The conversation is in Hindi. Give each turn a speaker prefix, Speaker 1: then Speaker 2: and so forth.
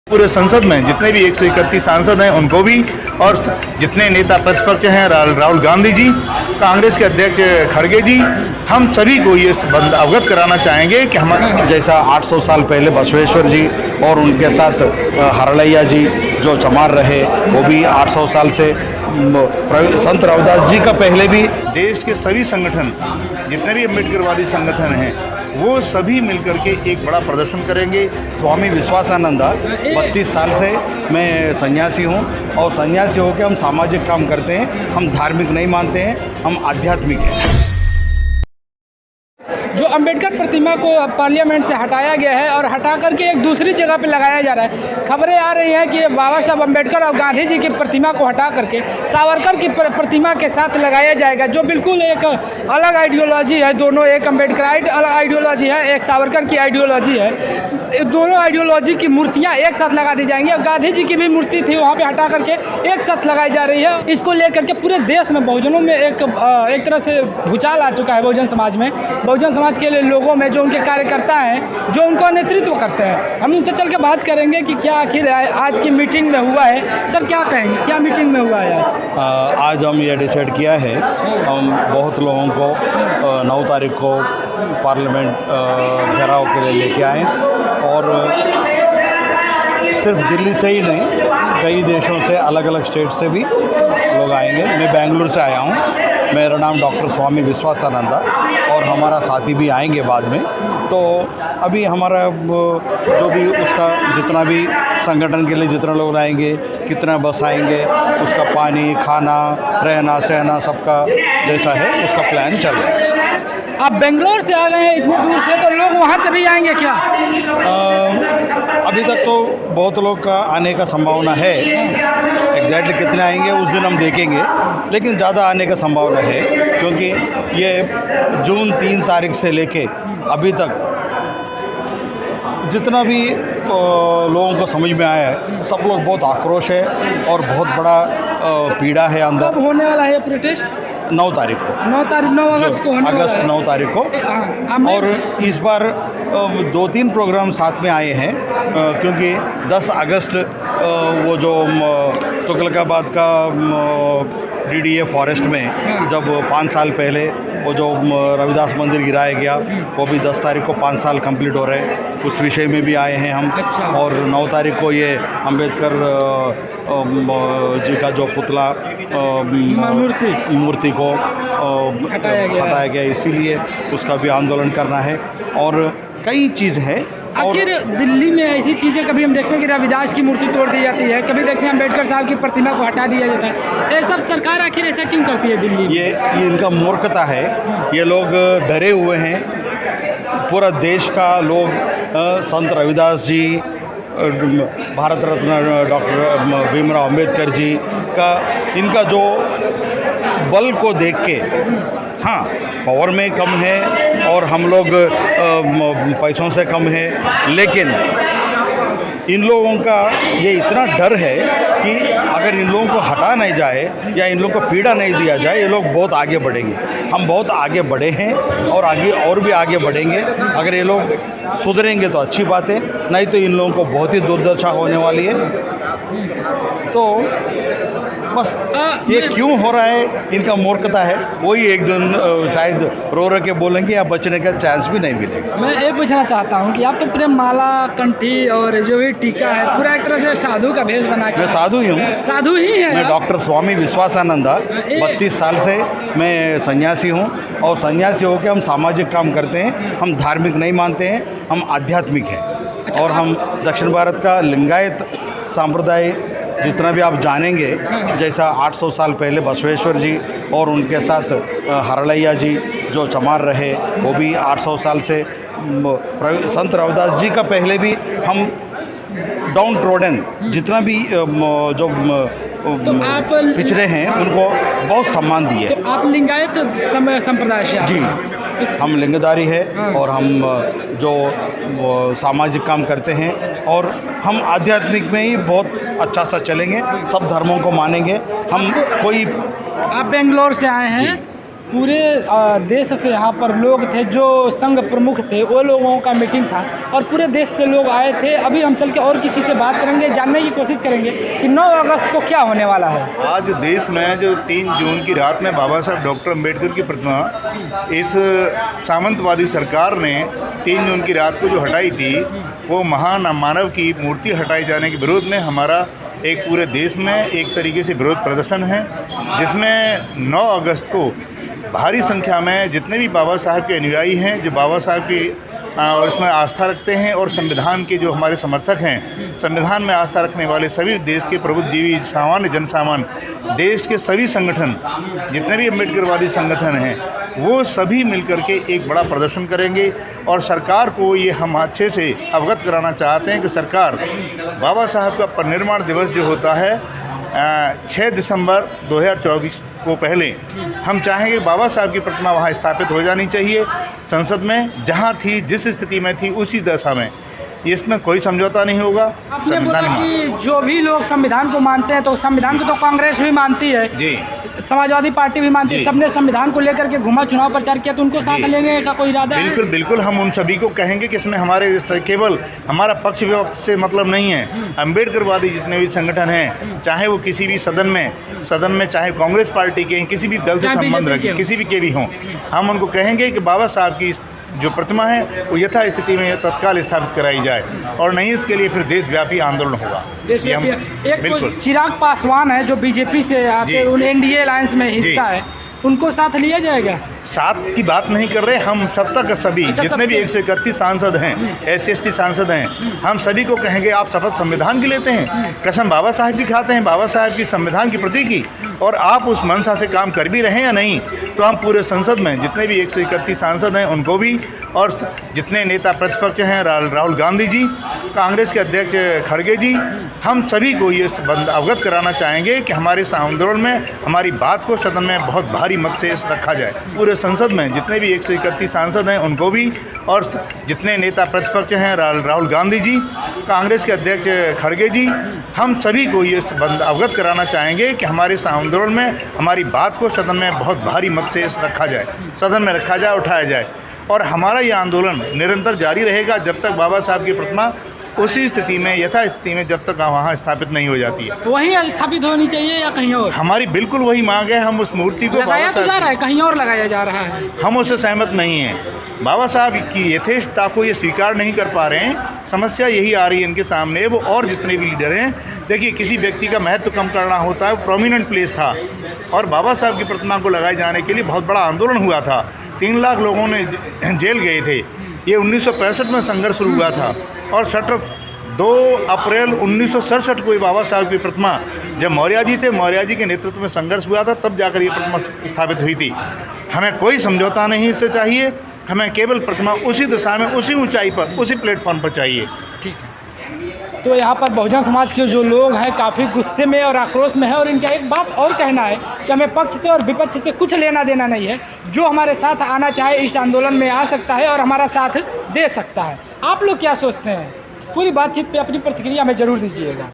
Speaker 1: पूरे संसद में जितने भी 131 सांसद हैं उनको भी, और जितने नेता प्रतिपक्ष हैं, राहुल गांधी जी, कांग्रेस के अध्यक्ष खड़गे जी, हम सभी को ये अवगत कराना चाहेंगे कि हम
Speaker 2: जैसा 800 साल पहले बसवेश्वर जी और उनके साथ हरलैया जी जो चमार रहे, वो भी 800 साल से संत रविदास जी का पहले भी
Speaker 1: देश के सभी संगठन, जितने भी अम्बेडकरवादी संगठन हैं, वो सभी मिलकर के एक बड़ा प्रदर्शन करेंगे।
Speaker 2: स्वामी विश्वासानंदा 32 साल से मैं सन्यासी हूँ और सन्यासी होकर हम सामाजिक काम करते हैं। हम धार्मिक नहीं मानते हैं, हम आध्यात्मिक हैं।
Speaker 3: जो अंबेडकर प्रतिमा को पार्लियामेंट से हटाया गया है और हटा करके एक दूसरी जगह पे लगाया जा रहा है। खबरें आ रही हैं कि बाबा साहब अंबेडकर और गांधी जी की प्रतिमा को हटा करके सावरकर की प्रतिमा के साथ लगाया जाएगा, जो बिल्कुल एक अलग आइडियोलॉजी है। दोनों, एक अम्बेडकराइट अलग आइडियोलॉजी है, एक सावरकर की आइडियोलॉजी है। दोनों आइडियोलॉजी की मूर्तियाँ एक साथ लगा दी जाएंगी और गांधी जी की भी मूर्ति थी वहाँ पर हटा करके एक साथ लगाई जा रही है। इसको लेकर के पूरे देश में बहुजनों में एक तरह से भूचाल आ चुका है। बहुजन समाज में, बहुजन समाज के लिए लोगों में, जो उनके कार्यकर्ता हैं, जो उनका नेतृत्व करते हैं, हम उनसे चल के बात करेंगे कि क्या आखिर आज की मीटिंग में हुआ है। सर क्या कहेंगे, क्या मीटिंग में हुआ है
Speaker 2: आज हम ये डिसाइड किया है, हम बहुत लोगों को 9 तारीख को पार्लियामेंट घेराव के लिए लेके आए और सिर्फ दिल्ली से ही नहीं, कई देशों से, अलग अलग स्टेट से भी लोग आएंगे। मैं बेंगलुरु से आया हूँ, मेरा नाम डॉक्टर स्वामी विश्वासानंदा, और हमारा साथी भी आएंगे बाद में। तो अभी हमारा जो भी उसका जितना भी संगठन के लिए जितना लोग आएंगे, कितना बस आएंगे, उसका पानी, खाना, रहना सहना सबका जैसा है उसका प्लान चल रहा है।
Speaker 3: आप बेंगलोर से आ गए हैं इतनी दूर से, तो लोग वहाँ से भी आएंगे क्या?
Speaker 2: अभी तक तो बहुत लोग का आने का संभावना है। एग्जैक्टली कितने आएंगे उस दिन हम देखेंगे, लेकिन ज़्यादा आने का संभावना है, क्योंकि ये जून 3 तारीख से लेके अभी तक जितना भी लोगों को समझ में आया है, सब लोग बहुत आक्रोश है और बहुत बड़ा पीड़ा है अंदर।
Speaker 3: कब होने वाला है प्रोटेस्ट?
Speaker 2: 9 तारीख को,
Speaker 3: 9 अगस्त को होने वाला है।
Speaker 2: 9 तारीख को। और इस बार 2-3 प्रोग्राम साथ में आए हैं, क्योंकि 10 अगस्त वो जो तुगलकाबाद का DDA फॉरेस्ट में जब 5 साल पहले वो जो रविदास मंदिर गिराया गया, वो भी 10 तारीख को 5 साल कंप्लीट हो रहे हैं, उस विषय में भी आए हैं हम।
Speaker 3: अच्छा।
Speaker 2: और 9 तारीख को ये अंबेडकर जी का जो पुतला मूर्ति को हटाया गया, इसीलिए उसका भी आंदोलन करना है और कई चीज़ है।
Speaker 3: आखिर दिल्ली में ऐसी चीज़ें कभी हम देखते हैं कि रविदास की मूर्ति तोड़ दी जाती है, कभी देखते हैं अम्बेडकर साहब की प्रतिमा को हटा दिया जाता है। ये सब सरकार आखिर ऐसा क्यों करती है दिल्ली में?
Speaker 2: ये इनका मूर्खता है। ये लोग डरे हुए हैं। पूरा देश का लोग संत रविदास जी, भारत रत्न डॉक्टर भीमराव अंबेडकर जी का, इनका जो बल को देख के, हाँ पावर में कम है और हम लोग पैसों से कम है, लेकिन इन लोगों का ये इतना डर है कि अगर इन लोगों को हटा नहीं जाए या इन लोगों को पीड़ा नहीं दिया जाए, ये लोग बहुत आगे बढ़ेंगे। हम बहुत आगे बढ़े हैं और आगे और भी आगे बढ़ेंगे। अगर ये लोग सुधरेंगे तो अच्छी बात है, नहीं तो इन लोगों को बहुत ही दुर्दशा होने वाली है। तो बस ये क्यों हो रहा है, इनका मूर्खता है। वही एक दिन शायद रो के बोलेंगे या बचने का चांस भी नहीं मिलेगा।
Speaker 3: मैं ये पूछना चाहता हूँ कि आप तो पूरे माला, कंठी और जो भी टीका है, पूरा एक तरह से साधु का भेष बना के।
Speaker 2: मैं साधु ही हूँ।
Speaker 3: साधु ही है?
Speaker 2: मैं डॉक्टर स्वामी विश्वासानंदा 32 साल से मैं सन्यासी हूँ और सन्यासी होकर हम सामाजिक काम करते हैं। हम धार्मिक नहीं मानते हैं, हम आध्यात्मिक हैं।
Speaker 3: अच्छा।
Speaker 2: और हम दक्षिण भारत का लिंगायत संप्रदाय जितना भी आप जानेंगे, जैसा 800 साल पहले बसवेश्वर जी और उनके साथ हरलैया जी जो चमार रहे, वो भी 800 साल से संत रविदास जी का पहले भी हम डाउन ट्रोडन जितना भी जो
Speaker 3: आप
Speaker 2: पिछड़े हैं उनको बहुत सम्मान दिए।
Speaker 3: तो आप लिंगायत संप्रदाय से?
Speaker 2: जी, हम लिंगधारी है और हम जो सामाजिक काम करते हैं और हम आध्यात्मिक में ही बहुत अच्छा सा चलेंगे, सब धर्मों को मानेंगे हम। कोई
Speaker 3: आप बेंगलोर से आए हैं, पूरे देश से यहाँ पर लोग थे जो संघ प्रमुख थे, वो लोगों का मीटिंग था और पूरे देश से लोग आए थे। अभी हम चल के और किसी से बात करेंगे, जानने की कोशिश करेंगे कि 9 अगस्त को क्या होने वाला है।
Speaker 1: आज देश में जो 3 जून की रात में बाबा साहब डॉक्टर अम्बेडकर की प्रतिमा इस सामंतवादी सरकार ने 3 जून की रात को जो हटाई थी, वो महान मानव की मूर्ति हटाए जाने के विरोध में हमारा एक पूरे देश में एक तरीके से विरोध प्रदर्शन है, जिसमें 9 अगस्त को भारी संख्या में जितने भी बाबा साहब के अनुयायी हैं, जो बाबा साहब की और इसमें आस्था रखते हैं और संविधान के जो हमारे समर्थक हैं, संविधान में आस्था रखने वाले सभी देश के प्रबुद्धजीवी, सामान्य जनसामान्य, देश के सभी संगठन, जितने भी अम्बेडकरवादी संगठन हैं, वो सभी मिलकर के एक बड़ा प्रदर्शन करेंगे। और सरकार को ये हम अच्छे से अवगत कराना चाहते हैं कि सरकार बाबा साहब का परिनिर्वाण दिवस जो होता है 6 दिसंबर 2024 को पहले हम चाहेंगे बाबा साहब की प्रतिमा वहाँ स्थापित हो जानी चाहिए, संसद में जहाँ थी, जिस स्थिति में थी उसी दशा में। इसमें कोई समझौता नहीं होगा।
Speaker 3: आपने बोला कि जो भी लोग संविधान को मानते हैं, तो संविधान को तो कांग्रेस भी मानती है
Speaker 1: जी,
Speaker 3: समाजवादी पार्टी भी मानती है, सबने संविधान को लेकर के घुमा चुनाव प्रचार किया, तो उनको साथ लेने का कोई इरादा है?
Speaker 1: बिल्कुल बिल्कुल, हम उन सभी को कहेंगे कि इसमें हमारे केवल हमारा पक्ष विपक्ष से मतलब नहीं है। अम्बेडकरवादी जितने भी संगठन हैं, चाहे वो किसी भी सदन में चाहे कांग्रेस पार्टी के, किसी भी दल से संबंध रखें, किसी भी के भी हों, हम उनको कहेंगे कि बाबा साहब की जो प्रतिमा है वो यथास्थिति में तत्काल स्थापित कराई जाए, और नहीं इसके लिए फिर देशव्यापी आंदोलन होगा।
Speaker 3: एक तो चिराग पासवान है जो बीजेपी से आके उन एनडीए अलायंस में हिस्सा है, उनको साथ लिया जाएगा?
Speaker 1: साथ की बात नहीं कर रहे हम, सब तक सभी जितने भी 131 सांसद हैं, SC/ST सांसद हैं, हम सभी को कहेंगे आप शपथ संविधान की लेते हैं, कसम बाबा साहब की खाते हैं, बाबा साहब की संविधान की प्रति की, और आप उस मंशा से काम कर भी रहे हैं या नहीं, तो हम पूरे संसद में जितने भी 131 सांसद हैं उनको भी, और जितने नेता प्रतिपक्ष हैं, राहुल गांधी जी, कांग्रेस के अध्यक्ष खड़गे जी, हम सभी को ये अवगत कराना चाहेंगे कि हमारे इस आंदोलन में हमारी बात को सदन में बहुत भारी मत से रखा जाए। पूरे संसद में जितने भी 131 सांसद हैं उनको भी, और जितने नेता प्रतिपक्ष हैं, राहुल गांधी जी, कांग्रेस के अध्यक्ष खड़गे जी, हम सभी को ये अवगत कराना चाहेंगे कि हमारे इस आंदोलन में हमारी बात को सदन में बहुत भारी मत से रखा जाए, सदन में रखा जाए, उठाया जाए। और हमारा ये आंदोलन निरंतर जारी रहेगा जब तक बाबा साहब की प्रतिमा उसी स्थिति में, यथास्थिति में, जब तक वहाँ स्थापित नहीं हो जाती है।
Speaker 3: वहीं स्थापित होनी चाहिए या कहीं और?
Speaker 1: हमारी बिल्कुल वही मांग है। हम उस मूर्ति को
Speaker 3: लगाया तो जा रहा है, कहीं और लगाया जा रहा है,
Speaker 1: हम उससे सहमत नहीं हैं। बाबा साहब की यथेष्टता को ये स्वीकार नहीं कर पा रहे हैं। समस्या यही आ रही है इनके सामने। वो और जितने भी लीडर हैं, देखिए किसी व्यक्ति का महत्व कम करना होता है, प्रोमिनेंट प्लेस था, और बाबा साहब की प्रतिमा को लगाए जाने के लिए बहुत बड़ा आंदोलन हुआ था। 3 लाख लोगों ने जेल गए थे। ये 1965 में संघर्ष शुरू हुआ था, और 2 अप्रैल 1967 को ये बाबा साहब की प्रतिमा, जब मौर्य जी थे, मौर्य जी के नेतृत्व में संघर्ष हुआ था, तब जाकर ये प्रतिमा स्थापित हुई थी। हमें कोई समझौता नहीं इससे चाहिए, हमें केवल प्रतिमा उसी दिशा में, उसी ऊंचाई पर, उसी प्लेटफॉर्म पर चाहिए।
Speaker 3: ठीक है। तो यहाँ पर बहुजन समाज के जो लोग हैं काफ़ी गुस्से में और आक्रोश में है, और इनका एक बात और कहना है कि हमें पक्ष से और विपक्ष से कुछ लेना देना नहीं है, जो हमारे साथ आना चाहे इस आंदोलन में आ सकता है और हमारा साथ दे सकता है। आप लोग क्या सोचते हैं? पूरी बातचीत पे अपनी प्रतिक्रिया में ज़रूर दीजिएगा।